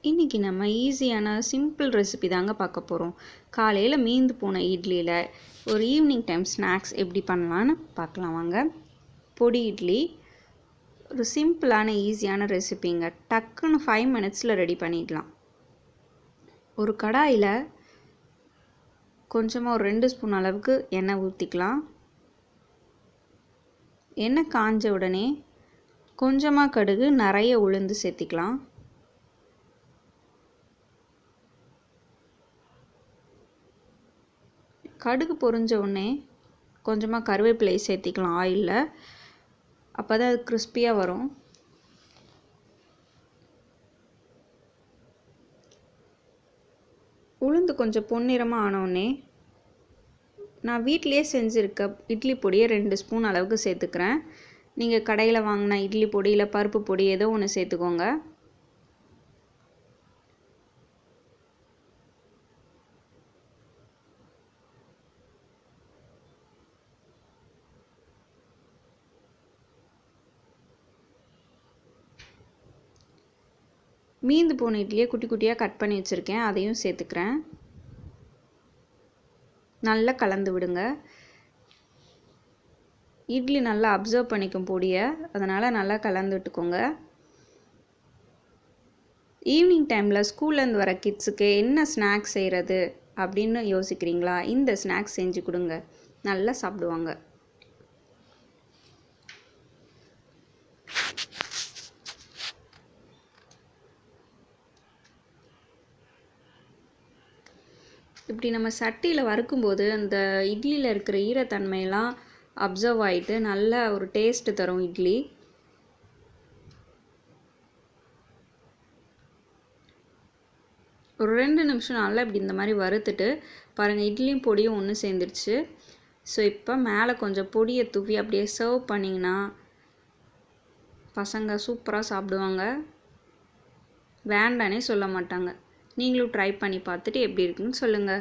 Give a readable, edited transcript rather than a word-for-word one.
இன்றைக்கி நம்ம ஈஸியான சிம்பிள் ரெசிபி தாங்க பார்க்க போகிறோம். காலையில் மீந்து போன இட்லியில் ஒரு ஈவினிங் டைம் ஸ்நாக்ஸ் எப்படி பண்ணலான்னு பார்க்கலாம் வாங்க. பொடி இட்லி ஒரு சிம்பிளான ஈஸியான ரெசிபிங்க. டக்குன்னு 5 மினிட்ஸில் ரெடி பண்ணிடலாம். ஒரு கடாயில் கொஞ்சமாக ஒரு 2 ஸ்பூன் அளவுக்கு எண்ணெய் ஊற்றிக்கலாம். எண்ணெய் காஞ்ச உடனே கொஞ்சமாக கடுகு, நிறைய உளுந்து சேர்த்திக்கலாம். கடுகு பொரிஞ்ச உடனே கொஞ்சமாக கருவேப்பிலை சேர்த்திக்கலாம் ஆயிலில். அப்போ தான் அது கிறிஸ்பியாக வரும். உளுந்து கொஞ்சம் பொன்னிறமாக ஆனோடனே நான் வீட்டிலையே செஞ்சுருக்க இட்லி பொடியை 2 ஸ்பூன் அளவுக்கு சேர்த்துக்கிறேன். நீங்கள் கடையில் வாங்கின இட்லி பொடி இல்லை பருப்பு பொடி ஏதோ ஒன்று சேர்த்துக்கோங்க. மீந்து போன இட்லியை குட்டி குட்டியாக கட் பண்ணி வச்சுருக்கேன், அதையும் சேர்த்துக்கிறேன். நல்லா கலந்து விடுங்க. இட்லி நல்லா அப்சர்வ் பண்ணிக்கும் பொடியை, அதனால் நல்லா கலந்து விட்டுக்கோங்க. ஈவினிங் டைமில் ஸ்கூல்லேருந்து வர கிட்ஸுக்கு என்ன ஸ்நாக்ஸ் செய்கிறது அப்படின்னு யோசிக்கிறீங்களா? இந்த ஸ்நாக்ஸ் செஞ்சு கொடுங்க, நல்லா சாப்பிடுவாங்க. இப்படி நம்ம சட்டியில் வறுக்கும்போது அந்த இட்லியில் இருக்கிற ஈரத்தன்மையெல்லாம் அப்சர்வ் ஆகிட்டு நல்ல ஒரு டேஸ்ட்டு தரும் இட்லி. ஒரு 2 நிமிஷம் நல்லா இப்படி இந்த மாதிரி வறுத்துட்டு பாருங்கள், இட்லியும் பொடியும் ஒன்று சேர்ந்துருச்சு. ஸோ இப்போ மேலே கொஞ்சம் பொடியை தூவி அப்படியே சர்வ் பண்ணிங்கன்னா பசங்க சூப்பராக சாப்பிடுவாங்க, வேண்டானே சொல்ல மாட்டாங்க. நீங்களும் ட்ரை பண்ணி பார்த்துட்டு எப்படி இருக்குன்னு சொல்லுங்கள்.